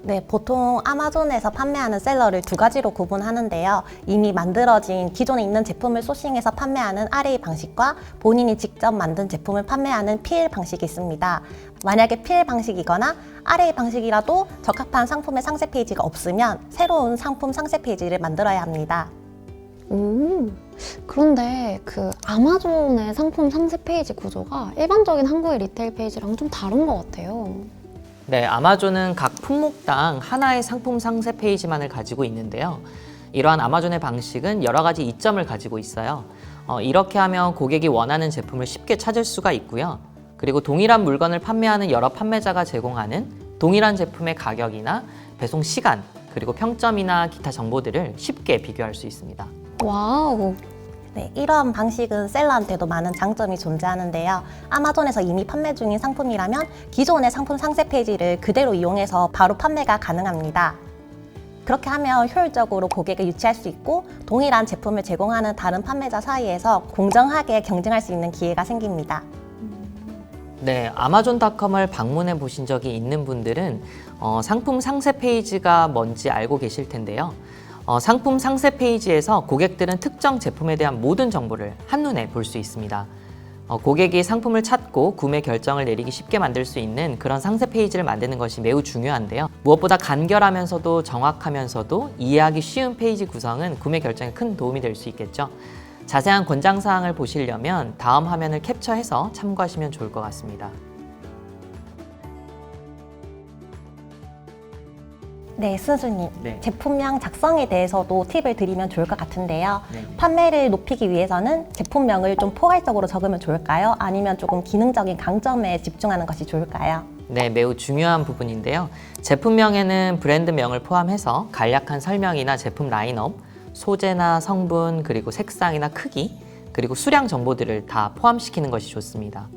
네, 보통 아마존에서 판매하는 셀러를 두 가지로 구분하는데요. 이미 만들어진 기존에 있는 제품을 소싱해서 판매하는 RA 방식과 본인이 직접 만든 제품을 판매하는 PL 방식이 있습니다. 만약에 PL 방식이거나 RA 방식이라도 적합한 상품의 상세 페이지가 없으면 새로운 상품 상세 페이지를 만들어야 합니다. 그런데 그 아마존의 상품 상세 페이지 구조가 일반적인 한국의 리테일 페이지랑 좀 다른 것 같아요. 네, 아마존은 각 품목당 하나의 상품 상세 페이지만을 가지고 있는데요. 이러한 아마존의 방식은 여러 가지 이점을 가지고 있어요. 이렇게 하면 고객이 원하는 제품을 쉽게 찾을 수가 있고요. 그리고 동일한 물건을 판매하는 여러 판매자가 제공하는 동일한 제품의 가격이나 배송 시간, 그리고 평점이나 기타 정보들을 쉽게 비교할 수 있습니다. 와우. 네, 이러한 방식은 셀러한테도 많은 장점이 존재하는데요. 아마존에서 이미 판매 중인 상품이라면 기존의 상품 상세 페이지를 그대로 이용해서 바로 판매가 가능합니다. 그렇게 하면 효율적으로 고객을 유치할 수 있고 동일한 제품을 제공하는 다른 판매자 사이에서 공정하게 경쟁할 수 있는 기회가 생깁니다. 네, 아마존닷컴을 방문해 보신 적이 있는 분들은 상품 상세 페이지가 뭔지 알고 계실 텐데요. 상품 상세 페이지에서 고객들은 특정 제품에 대한 모든 정보를 한눈에 볼 수 있습니다. 고객이 상품을 찾고 구매 결정을 내리기 쉽게 만들 수 있는 그런 상세 페이지를 만드는 것이 매우 중요한데요. 무엇보다 간결하면서도 정확하면서도 이해하기 쉬운 페이지 구성은 구매 결정에 큰 도움이 될 수 있겠죠. 자세한 권장사항을 보시려면 다음 화면을 캡처해서 참고하시면 좋을 것 같습니다. 네, 순수님. 네. 제품명 작성에 대해서도 팁을 드리면 좋을 것 같은데요. 네. 판매를 높이기 위해서는 제품명을 좀 포괄적으로 적으면 좋을까요? 아니면 조금 기능적인 강점에 집중하는 것이 좋을까요? 네, 매우 중요한 부분인데요. 제품명에는 브랜드명을 포함해서 간략한 설명이나 제품 라인업, 소재나 성분, 그리고 색상이나 크기, 그리고 수량 정보들을 다 포함시키는 것이 좋습니다.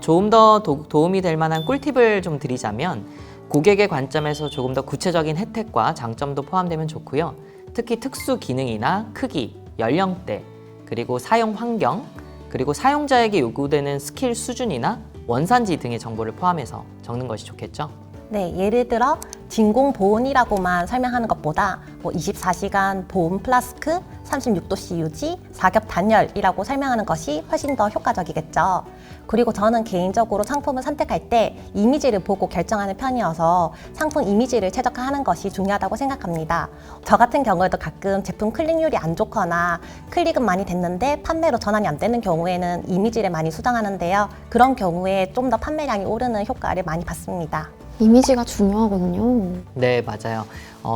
조금 더 도움이 될 만한 꿀팁을 좀 드리자면 고객의 관점에서 조금 더 구체적인 혜택과 장점도 포함되면 좋고요. 특히 특수 기능이나 크기, 연령대, 그리고 사용 환경, 그리고 사용자에게 요구되는 스킬 수준이나 원산지 등의 정보를 포함해서 적는 것이 좋겠죠. 네, 예를 들어 진공 보온이라고만 설명하는 것보다 24시간 보온 플라스크, 36도씨 유지, 사겹 단열이라고 설명하는 것이 훨씬 더 효과적이겠죠. 그리고 저는 개인적으로 상품을 선택할 때 이미지를 보고 결정하는 편이어서 상품 이미지를 최적화하는 것이 중요하다고 생각합니다. 저 같은 경우에도 가끔 제품 클릭률이 안 좋거나 클릭은 많이 됐는데 판매로 전환이 안 되는 경우에는 이미지를 많이 수정하는데요. 그런 경우에 좀 더 판매량이 오르는 효과를 많이 받습니다. 이미지가 중요하거든요. 네, 맞아요.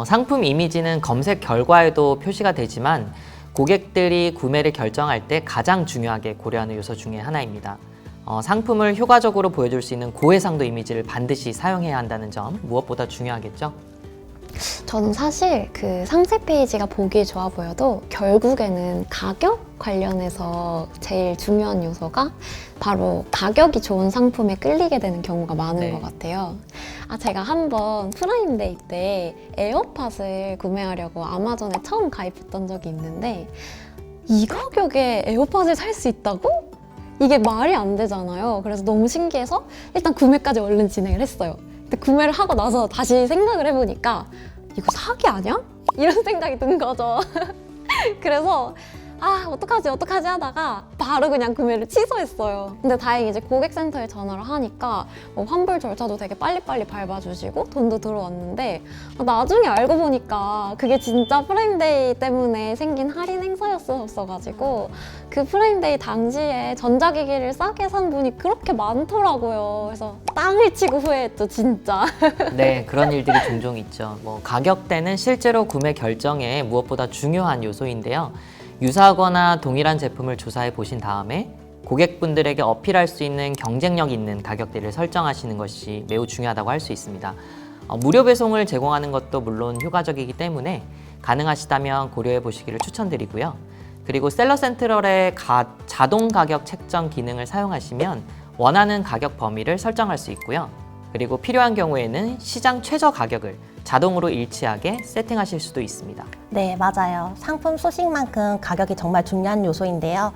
상품 이미지는 검색 결과에도 표시가 되지만 고객들이 구매를 결정할 때 가장 중요하게 고려하는 요소 중에 하나입니다. 상품을 효과적으로 보여줄 수 있는 고해상도 이미지를 반드시 사용해야 한다는 점 무엇보다 중요하겠죠? 저는 사실 그 상세 페이지가 보기 좋아 보여도 결국에는 가격 관련해서 제일 중요한 요소가 바로 가격이 좋은 상품에 끌리게 되는 경우가 많은 네. 것 같아요. 제가 한번 프라임데이 때 에어팟을 구매하려고 아마존에 처음 가입했던 적이 있는데 이 가격에 에어팟을 살 수 있다고? 이게 말이 안 되잖아요. 그래서 너무 신기해서 일단 구매까지 얼른 진행을 했어요. 근데 구매를 하고 나서 다시 생각을 해보니까 이거 사기 아니야? 이런 생각이 든 거죠. 그래서 어떡하지 하다가 바로 그냥 구매를 취소했어요. 근데 다행히 이제 고객센터에 전화를 하니까 환불 절차도 되게 빨리빨리 밟아주시고 돈도 들어왔는데 나중에 알고 보니까 그게 진짜 프라임데이 때문에 생긴 할인 행사였어가지고 그 프라임데이 당시에 전자기기를 싸게 산 분이 그렇게 많더라고요. 그래서 땅을 치고 후회했죠, 진짜. 네, 그런 일들이 종종 있죠. 가격대는 실제로 구매 결정에 무엇보다 중요한 요소인데요. 유사하거나 동일한 제품을 조사해 보신 다음에 고객분들에게 어필할 수 있는 경쟁력 있는 가격대를 설정하시는 것이 매우 중요하다고 할 수 있습니다. 무료 배송을 제공하는 것도 물론 효과적이기 때문에 가능하시다면 고려해 보시기를 추천드리고요. 그리고 셀러 센트럴의 자동 가격 책정 기능을 사용하시면 원하는 가격 범위를 설정할 수 있고요. 그리고 필요한 경우에는 시장 최저 가격을 자동으로 일치하게 세팅하실 수도 있습니다. 네, 맞아요. 상품 소식만큼 가격이 정말 중요한 요소인데요.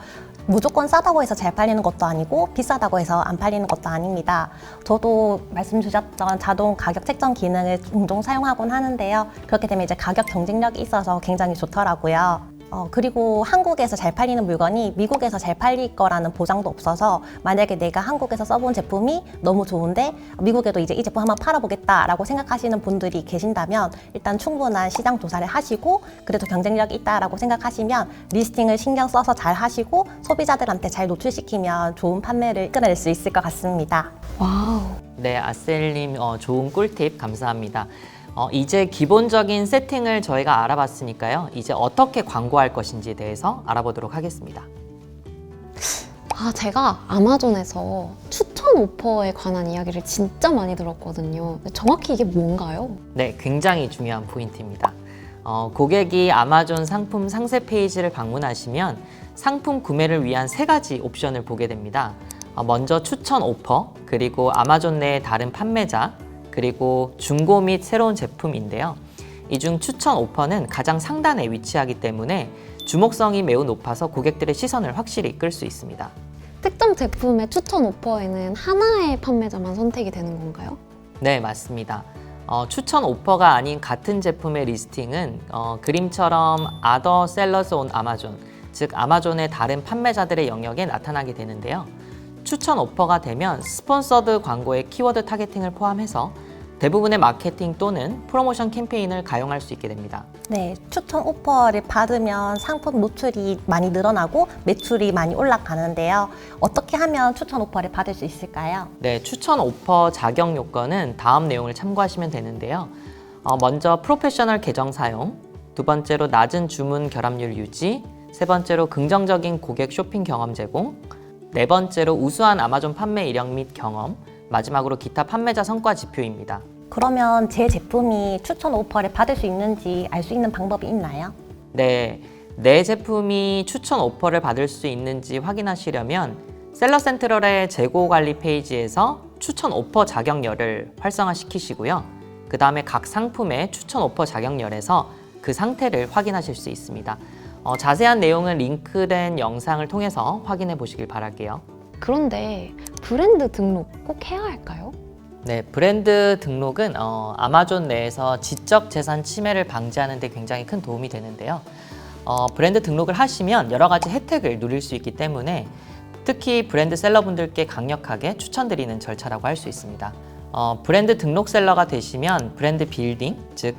무조건 싸다고 해서 잘 팔리는 것도 아니고 비싸다고 해서 안 팔리는 것도 아닙니다. 저도 말씀 주셨던 자동 가격 책정 기능을 종종 사용하곤 하는데요. 그렇게 되면 이제 가격 경쟁력이 있어서 굉장히 좋더라고요. 그리고 한국에서 잘 팔리는 물건이 미국에서 잘 팔릴 거라는 보장도 없어서 만약에 내가 한국에서 써본 제품이 너무 좋은데 미국에도 이제 이 제품 한번 팔아보겠다라고 생각하시는 분들이 계신다면 일단 충분한 시장 조사를 하시고 그래도 경쟁력이 있다라고 생각하시면 리스팅을 신경 써서 잘 하시고 소비자들한테 잘 노출시키면 좋은 판매를 이끌어낼 수 있을 것 같습니다. 와우. 네, 아셀님 좋은 꿀팁 감사합니다. 이제 기본적인 세팅을 저희가 알아봤으니까요. 이제 어떻게 광고할 것인지에 대해서 알아보도록 하겠습니다. 제가 아마존에서 추천 오퍼에 관한 이야기를 진짜 많이 들었거든요. 근데 정확히 이게 뭔가요? 네, 굉장히 중요한 포인트입니다. 고객이 아마존 상품 상세 페이지를 방문하시면 상품 구매를 위한 3가지 옵션을 보게 됩니다. 먼저 추천 오퍼, 그리고 아마존 내의 다른 판매자, 그리고 중고 및 새로운 제품인데요. 이 중 추천 오퍼는 가장 상단에 위치하기 때문에 주목성이 매우 높아서 고객들의 시선을 확실히 이끌 수 있습니다. 특정 제품의 추천 오퍼에는 하나의 판매자만 선택이 되는 건가요? 네, 맞습니다. 추천 오퍼가 아닌 같은 제품의 리스팅은 그림처럼 Other Sellers on Amazon, 즉 아마존의 다른 판매자들의 영역에 나타나게 되는데요. 추천 오퍼가 되면 스폰서드 광고의 키워드 타겟팅을 포함해서 대부분의 마케팅 또는 프로모션 캠페인을 가용할 수 있게 됩니다. 네, 추천 오퍼를 받으면 상품 노출이 많이 늘어나고 매출이 많이 올라가는데요. 어떻게 하면 추천 오퍼를 받을 수 있을까요? 네, 추천 오퍼 자격 요건은 다음 내용을 참고하시면 되는데요. 먼저 프로페셔널 계정 사용, 두 번째로 낮은 주문 결합률 유지, 세 번째로 긍정적인 고객 쇼핑 경험 제공, 네 번째로 우수한 아마존 판매 이력 및 경험, 마지막으로 기타 판매자 성과 지표입니다. 그러면 제 제품이 추천 오퍼를 받을 수 있는지 알 수 있는 방법이 있나요? 네, 내 제품이 추천 오퍼를 받을 수 있는지 확인하시려면 셀러 센트럴의 재고 관리 페이지에서 추천 오퍼 자격열을 활성화시키시고요. 그 다음에 각 상품의 추천 오퍼 자격열에서 그 상태를 확인하실 수 있습니다. 자세한 내용은 링크된 영상을 통해서 확인해 보시길 바랄게요. 그런데 브랜드 등록 꼭 해야 할까요? 네, 브랜드 등록은 아마존 내에서 지적 재산 침해를 방지하는 데 굉장히 큰 도움이 되는데요. 브랜드 등록을 하시면 여러 가지 혜택을 누릴 수 있기 때문에 특히 브랜드 셀러분들께 강력하게 추천드리는 절차라고 할 수 있습니다. 브랜드 등록 셀러가 되시면 브랜드 빌딩, 즉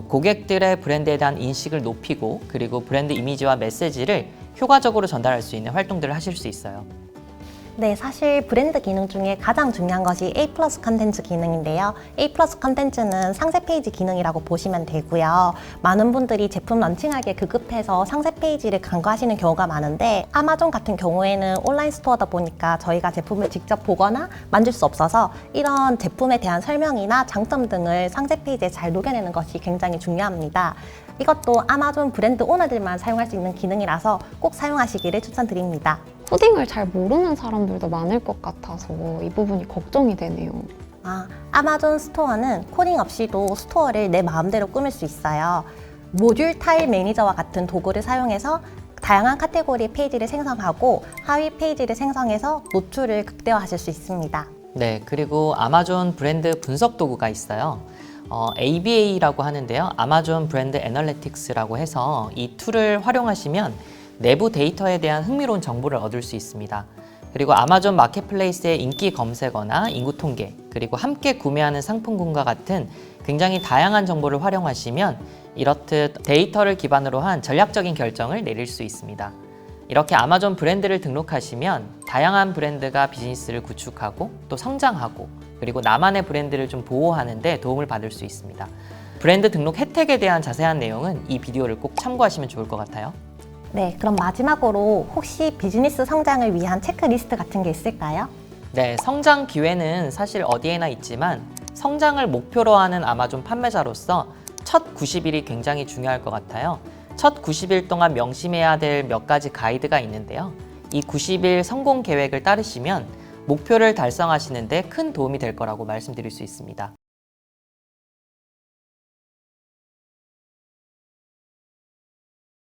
고객들의 브랜드에 대한 인식을 높이고 그리고 브랜드 이미지와 메시지를 효과적으로 전달할 수 있는 활동들을 하실 수 있어요. 네, 사실 브랜드 기능 중에 가장 중요한 것이 A+ 컨텐츠 기능인데요. A+ 컨텐츠는 상세 페이지 기능이라고 보시면 되고요. 많은 분들이 제품 런칭하기에 급급해서 상세 페이지를 간과하시는 경우가 많은데 아마존 같은 경우에는 온라인 스토어다 보니까 저희가 제품을 직접 보거나 만질 수 없어서 이런 제품에 대한 설명이나 장점 등을 상세 페이지에 잘 녹여내는 것이 굉장히 중요합니다. 이것도 아마존 브랜드 오너들만 사용할 수 있는 기능이라서 꼭 사용하시기를 추천드립니다. 코딩을 잘 모르는 사람들도 많을 것 같아서 이 부분이 걱정이 되네요. 아마존 스토어는 코딩 없이도 스토어를 내 마음대로 꾸밀 수 있어요. 모듈 타일 매니저와 같은 도구를 사용해서 다양한 카테고리 페이지를 생성하고 하위 페이지를 생성해서 노출을 극대화하실 수 있습니다. 네, 그리고 아마존 브랜드 분석 도구가 있어요. ABA라고 하는데요. 아마존 브랜드 애널리틱스라고 해서 이 툴을 활용하시면 내부 데이터에 대한 흥미로운 정보를 얻을 수 있습니다. 그리고 아마존 마켓플레이스의 인기 검색어나 인구 통계, 그리고 함께 구매하는 상품군과 같은 굉장히 다양한 정보를 활용하시면 이렇듯 데이터를 기반으로 한 전략적인 결정을 내릴 수 있습니다. 이렇게 아마존 브랜드를 등록하시면 다양한 브랜드가 비즈니스를 구축하고 또 성장하고 그리고 나만의 브랜드를 좀 보호하는 데 도움을 받을 수 있습니다. 브랜드 등록 혜택에 대한 자세한 내용은 이 비디오를 꼭 참고하시면 좋을 것 같아요. 네, 그럼 마지막으로 혹시 비즈니스 성장을 위한 체크리스트 같은 게 있을까요? 네, 성장 기회는 사실 어디에나 있지만 성장을 목표로 하는 아마존 판매자로서 첫 90일이 굉장히 중요할 것 같아요. 첫 90일 동안 명심해야 될 몇 가지 가이드가 있는데요. 이 90일 성공 계획을 따르시면 목표를 달성하시는 데 큰 도움이 될 거라고 말씀드릴 수 있습니다.